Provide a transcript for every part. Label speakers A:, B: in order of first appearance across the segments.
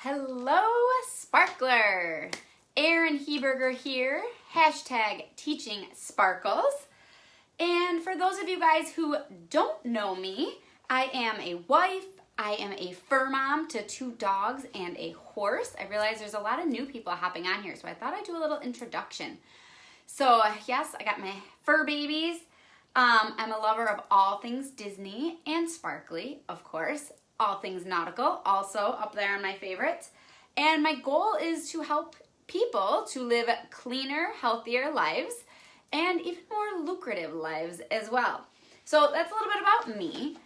A: Hello, Sparkler! Erin Heberger here, hashtag teaching sparkles. And for those of you guys who don't know me, I am a wife, I am a fur mom to 2 dogs and a horse. I realize there's a lot of new people hopping on here, so I thought I'd do a little introduction. So yes, I got my fur babies. I'm a lover of all things Disney and sparkly, of course. All things nautical, also up there on my favorites. And my goal is to help people to live cleaner, healthier lives and even more lucrative lives as well. So that's a little bit about me.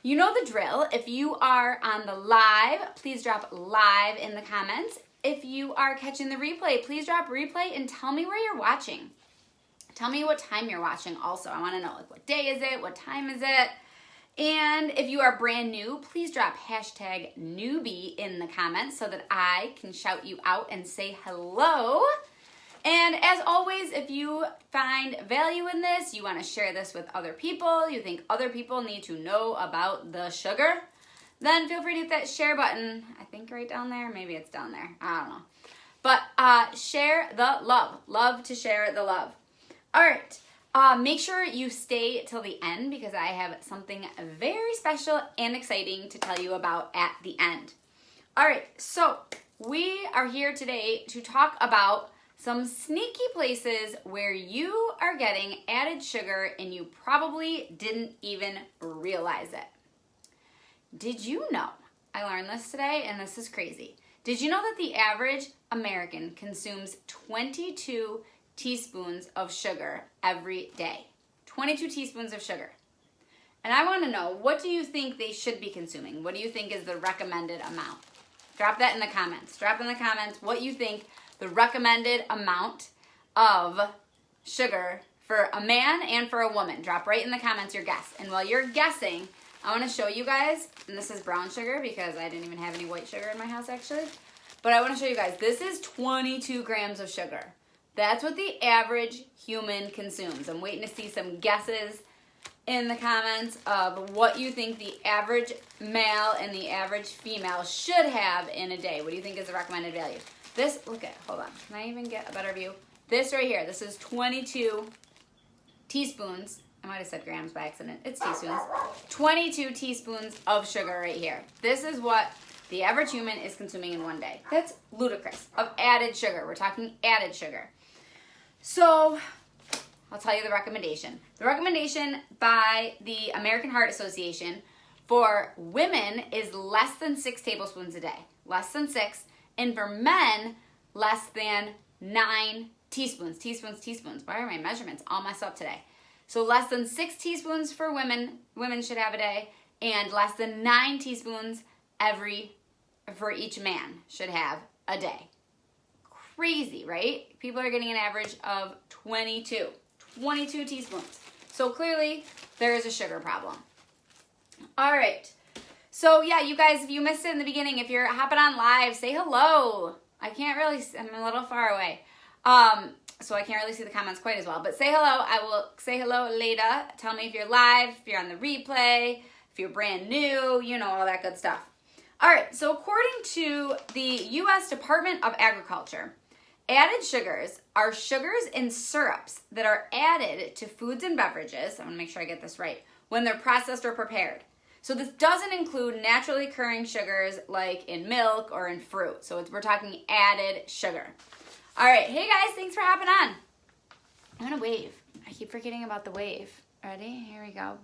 A: You know the drill. If you are on the live, please drop live in the comments. If you are catching the replay, please drop replay and tell me where you're watching. Tell me what time you're watching also. I want to know, like, what day is it? What time is it? And if you are brand new, please drop hashtag newbie in the comments so that I can shout you out and say hello. And as always, if you find value in this, you want to share this with other people, you think other people need to know about the sugar, then feel free to hit that share button. I think right down there. Maybe it's down there. I don't know. But share the love. Love to share the love. All right. Make sure you stay till the end because I have something very special and exciting to tell you about at the end. All right, so we are here today to talk about some sneaky places where you are getting added sugar and you probably didn't even realize it. Did you know? I learned this today and this is crazy. Did you know that the average American consumes 22 teaspoons of sugar every day? 22 teaspoons of sugar. And I want to know, what do you think they should be consuming? What do you think is the recommended amount? Drop that in the comments. Drop in the comments what you think the recommended amount of sugar for a man and for a woman. Drop right in the comments your guess. And while you're guessing, I want to show you guys, and this is brown sugar because I didn't even have any white sugar in my house actually, but I want to show you guys, this is 22 grams of sugar. That's what the average human consumes. I'm waiting to see some guesses in the comments of what you think the average male and the average female should have in a day. What do you think is the recommended value? This, look at, hold on. Can I even get a better view? This right here, this is 22 teaspoons. I might have said grams by accident. It's teaspoons. 22 teaspoons of sugar right here. This is what the average human is consuming in one day. That's ludicrous. Of added sugar. We're talking added sugar. So, I'll tell you the recommendation. The recommendation by the American Heart Association for women is less than 6 tablespoons a day. Less than 6. And for men, less than 9 teaspoons. Teaspoons. Why are my measurements all messed up today? So less than 6 teaspoons for women should have a day, and less than 9 teaspoons for each man should have a day. Crazy, right? People are getting an average of 22 teaspoons. So clearly there is a sugar problem. All right. So yeah, you guys, if you missed it in the beginning, if you're hopping on live, say hello. I can't really, I'm a little far away. So I can't really see the comments quite as well, but say hello. I will say hello later. Tell me if you're live, if you're on the replay, if you're brand new, you know, all that good stuff. All right. So according to the U.S. Department of Agriculture, added sugars are sugars and syrups that are added to foods and beverages, I want to make sure I get this right, when they're processed or prepared. So this doesn't include naturally occurring sugars like in milk or in fruit. So we're talking added sugar. All right, hey guys, thanks for hopping on. I'm going to wave. I keep forgetting about the wave. Ready? Here we go. I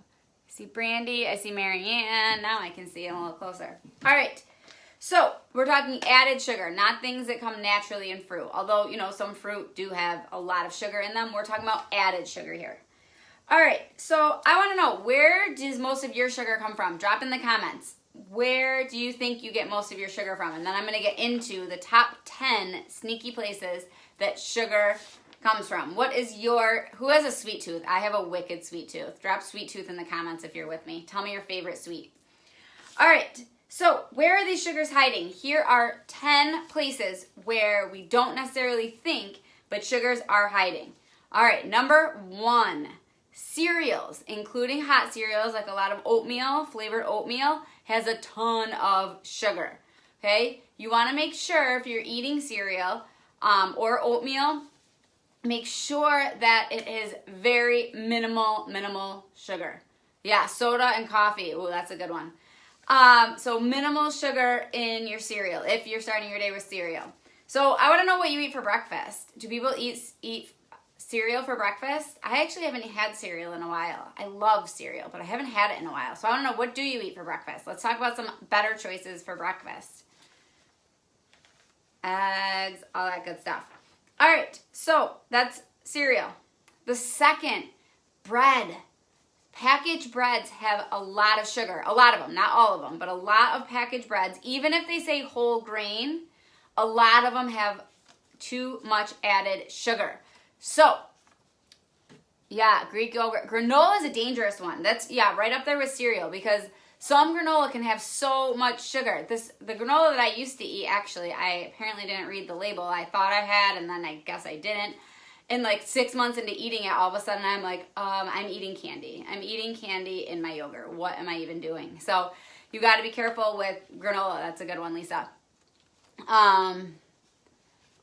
A: see Brandy, I see Marianne. Now I can see it a little closer. All right. So, we're talking added sugar, not things that come naturally in fruit. Although, you know, some fruit do have a lot of sugar in them. We're talking about added sugar here. All right, so I want to know, where does most of your sugar come from? Drop in the comments. Where do you think you get most of your sugar from? And then I'm going to get into the top 10 sneaky places that sugar comes from. Who has a sweet tooth? I have a wicked sweet tooth. Drop sweet tooth in the comments if you're with me. Tell me your favorite sweet. All right. So, where are these sugars hiding? Here are 10 places where we don't necessarily think, but sugars are hiding. All right, number 1, cereals, including hot cereals, like a lot of oatmeal, flavored oatmeal, has a ton of sugar. okay? You want to make sure if you're eating cereal or oatmeal, make sure that it is very minimal sugar. Yeah, soda and coffee. Ooh, that's a good one. So minimal sugar in your cereal if you're starting your day with cereal. So I want to know what you eat for breakfast. Do people eat cereal for breakfast? I actually haven't had cereal in a while. I love cereal, but I haven't had it in a while. So I want to know, what do you eat for breakfast? Let's talk about some better choices for breakfast. Eggs, all that good stuff. All right, so that's cereal. The second, bread. Packaged breads have a lot of sugar. A lot of them, not all of them, but a lot of packaged breads. Even if they say whole grain, a lot of them have too much added sugar. So, yeah, Greek yogurt. Granola is a dangerous one. That's, yeah, right up there with cereal, because some granola can have so much sugar. The granola that I used to eat, actually, I apparently didn't read the label. I thought I had, and then I guess I didn't. And like 6 months into eating it, all of a sudden I'm like, I'm eating candy. I'm eating candy in my yogurt. What am I even doing? So you got to be careful with granola. That's a good one, Lisa.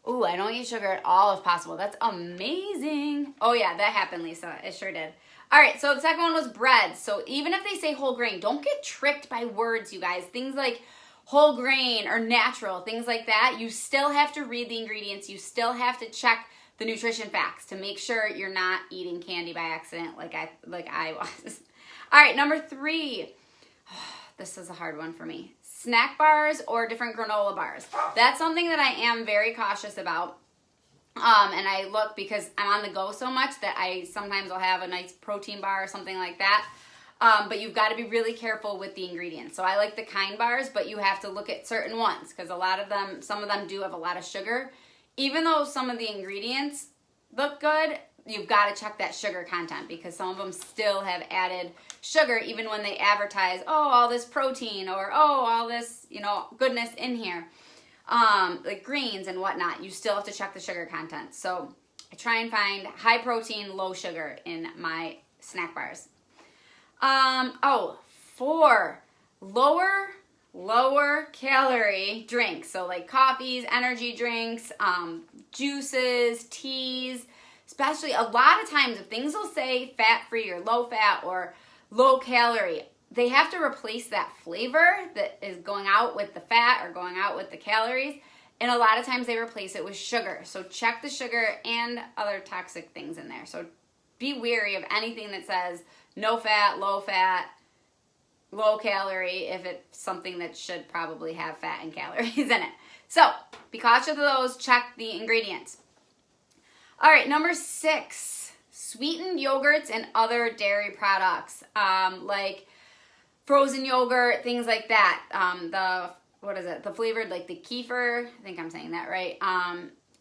A: Ooh, I don't eat sugar at all if possible. That's amazing. Oh yeah, that happened, Lisa. It sure did. All right, so the second one was bread. So even if they say whole grain, don't get tricked by words, you guys. Things like whole grain or natural, things like that. You still have to read the ingredients. You still have to check the nutrition facts to make sure you're not eating candy by accident like I was. All right, number 3. This is a hard one for me. Snack bars or different granola bars. That's something that I am very cautious about. And I look, because I'm on the go so much, that I sometimes will have a nice protein bar or something like that. But you've got to be really careful with the ingredients. So I like the Kind bars, but you have to look at certain ones, because some of them do have a lot of sugar. Even though some of the ingredients look good, you've got to check that sugar content, because some of them still have added sugar even when they advertise, oh, all this protein, or oh, all this, goodness in here. Like greens and whatnot, you still have to check the sugar content. So I try and find high protein, low sugar in my snack bars. 4, lower calorie drinks. So like coffees, energy drinks, juices, teas, especially a lot of times if things will say fat-free or low fat or low calorie, they have to replace that flavor that is going out with the fat or going out with the calories. And a lot of times they replace it with sugar. So check the sugar and other toxic things in there. So be wary of anything that says no fat, low calorie, if it's something that should probably have fat and calories in it. So be cautious of those. Check the ingredients. All right, number 6, sweetened yogurts and other dairy products, like frozen yogurt, things like that. The flavored, like the kefir, I think I'm saying that right.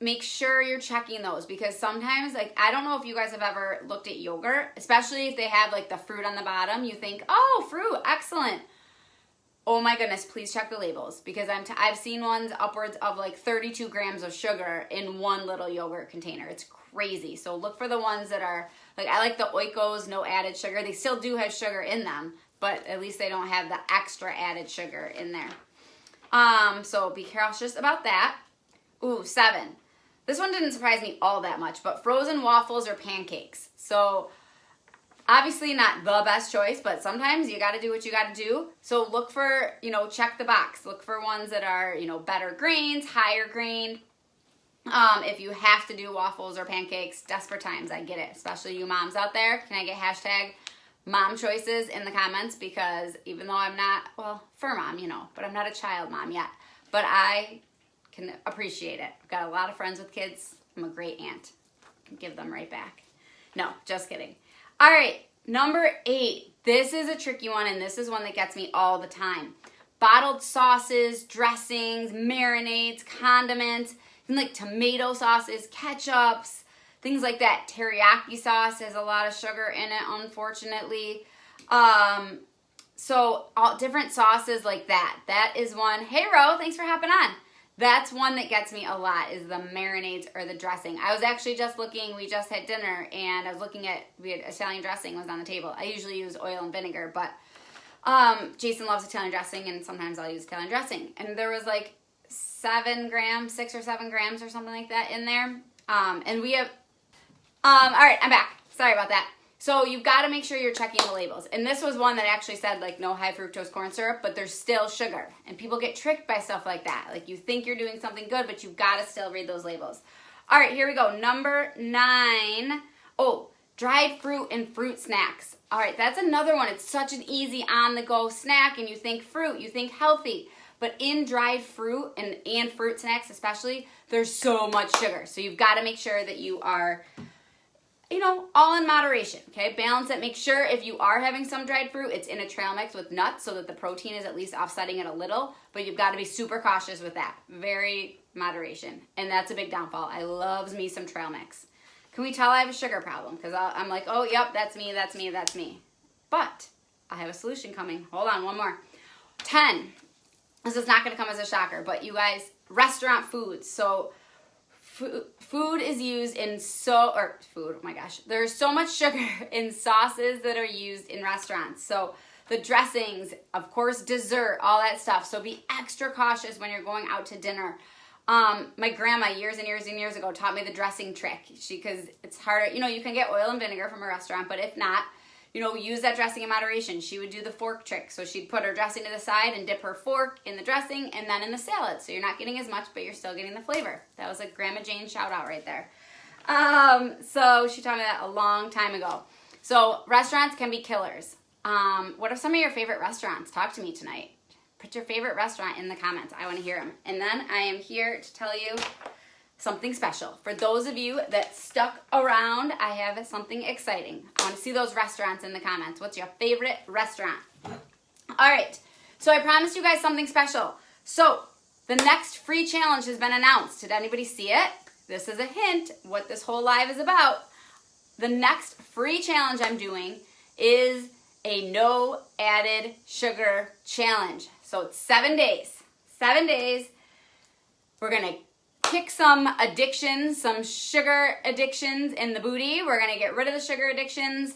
A: Make sure you're checking those, because sometimes, like, I don't know if you guys have ever looked at yogurt, especially if they have like the fruit on the bottom. You think, oh, fruit, excellent. Oh my goodness, please check the labels, because I've seen ones upwards of like 32 grams of sugar in one little yogurt container. It's crazy. So look for the ones that are, like, I like the Oikos, no added sugar. They still do have sugar in them, but at least they don't have the extra added sugar in there. So be cautious about that. Ooh, 7. This one didn't surprise me all that much, but frozen waffles or pancakes. So obviously not the best choice, but sometimes you got to do what you got to do. So look for, check the box. Look for ones that are, better grains, higher grain. If you have to do waffles or pancakes, desperate times, I get it. Especially you moms out there. Can I get hashtag mom choices in the comments? Because even though I'm not, fur mom, but I'm not a child mom yet. But I can appreciate it. I've got a lot of friends with kids. I'm a great aunt. Give them right back. No, just kidding. All right, number 8. This is a tricky one, and this is one that gets me all the time. Bottled sauces, dressings, marinades, condiments, and like tomato sauces, ketchups, things like that. Teriyaki sauce has a lot of sugar in it, unfortunately. So all different sauces like that. That is one. Hey, Ro, thanks for hopping on. That's one that gets me a lot, is the marinades or the dressing. I was actually just looking, we just had dinner, and I was looking at, we had Italian dressing was on the table. I usually use oil and vinegar, but Jason loves Italian dressing, and sometimes I'll use Italian dressing. And there was like 7 grams, 6 or 7 grams or something like that in there. And we have, all right, I'm back. Sorry about that. So you've got to make sure you're checking the labels. And this was one that actually said like no high fructose corn syrup, but there's still sugar. And people get tricked by stuff like that. Like you think you're doing something good, but you've got to still read those labels. All right, here we go. Number 9. Oh, dried fruit and fruit snacks. All right, that's another one. It's such an easy on-the-go snack, and you think fruit, you think healthy. But in dried fruit and fruit snacks especially, there's so much sugar. So you've got to make sure that you are, all in moderation, okay? Balance it. Make sure if you are having some dried fruit, it's in a trail mix with nuts so that the protein is at least offsetting it a little. But you've got to be super cautious with that. Very moderation. And that's a big downfall. I loves me some trail mix. Can we tell I have a sugar problem? Because I'm like, oh, yep, that's me, that's me, that's me. But I have a solution coming. Hold on, one more. 10. This is not going to come as a shocker, but you guys, restaurant foods. So food is used in oh my gosh. There's so much sugar in sauces that are used in restaurants. So the dressings, of course, dessert, all that stuff. So be extra cautious when you're going out to dinner. My grandma years and years and years ago taught me the dressing trick. Because it's harder, you can get oil and vinegar from a restaurant, but if not, use that dressing in moderation. She would do the fork trick. So she'd put her dressing to the side and dip her fork in the dressing and then in the salad. So you're not getting as much, but you're still getting the flavor. That was a Grandma Jane shout out right there. So she taught me that a long time ago. So restaurants can be killers. What are some of your favorite restaurants? Talk to me tonight. Put your favorite restaurant in the comments. I want to hear them. And then I am here to tell you something special. For those of you that stuck around, I have something exciting. I want to see those restaurants in the comments. What's your favorite restaurant? All right. So I promised you guys something special. So the next free challenge has been announced. Did anybody see it? This is a hint what this whole live is about. The next free challenge I'm doing is a no added sugar challenge. So it's 7 days. 7 days. We're going to kick some addictions, some sugar addictions in the booty. We're going to get rid of the sugar addictions,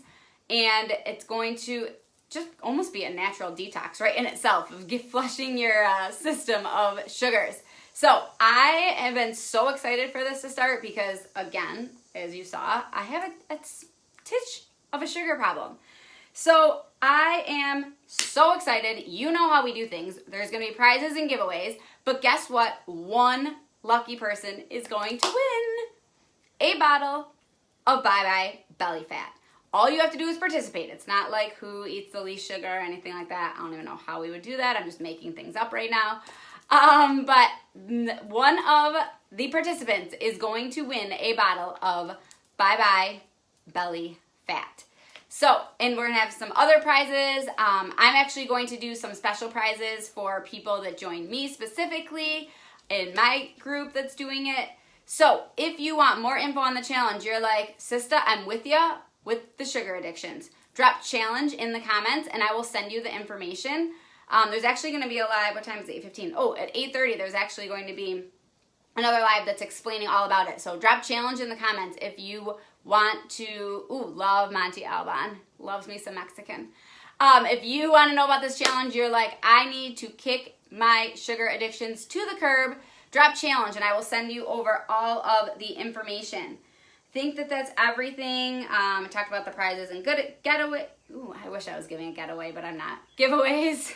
A: and it's going to just almost be a natural detox right in itself of flushing your system of sugars. So I have been so excited for this to start because, again, as you saw, I have a titch of a sugar problem. So I am so excited. You know how we do things. There's going to be prizes and giveaways, but guess what? One lucky person is going to win a bottle of Bye Bye Belly Fat. All you have to do is participate. It's not like who eats the least sugar or anything like that. I don't even know how we would do that. I'm just making things up right now. But one of the participants is going to win a bottle of Bye Bye Belly Fat. So, and we're going to have some other prizes. I'm actually going to do some special prizes for people that join me specifically in my group that's doing it. So, if you want more info on the challenge, you're like, Sista, I'm with you with the sugar addictions. Drop challenge in the comments and I will send you the information. There's actually going to be a live, what time is it, 8:15? Oh, at 8:30 there's actually going to be another live that's explaining all about it. So drop challenge in the comments if you want to, love Monty Alban, loves me some Mexican. If you want to know about this challenge, you're like, I need to kick my sugar addictions to the curb, drop challenge and I will send you over all of the information. Think that that's everything. I talked about the prizes and good getaway. I wish I was giving a getaway, but I'm not. Giveaways.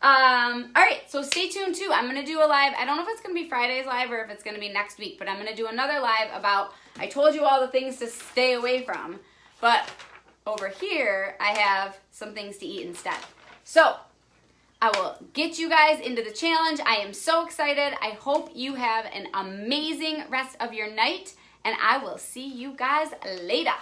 A: All right, so stay tuned too. I'm going to do a live. I don't know if it's going to be Friday's live or if it's going to be next week, but I'm going to do another live about, I told you all the things to stay away from, but over here I have some things to eat instead. So I will get you guys into the challenge. I am so excited. I hope you have an amazing rest of your night, and I will see you guys later.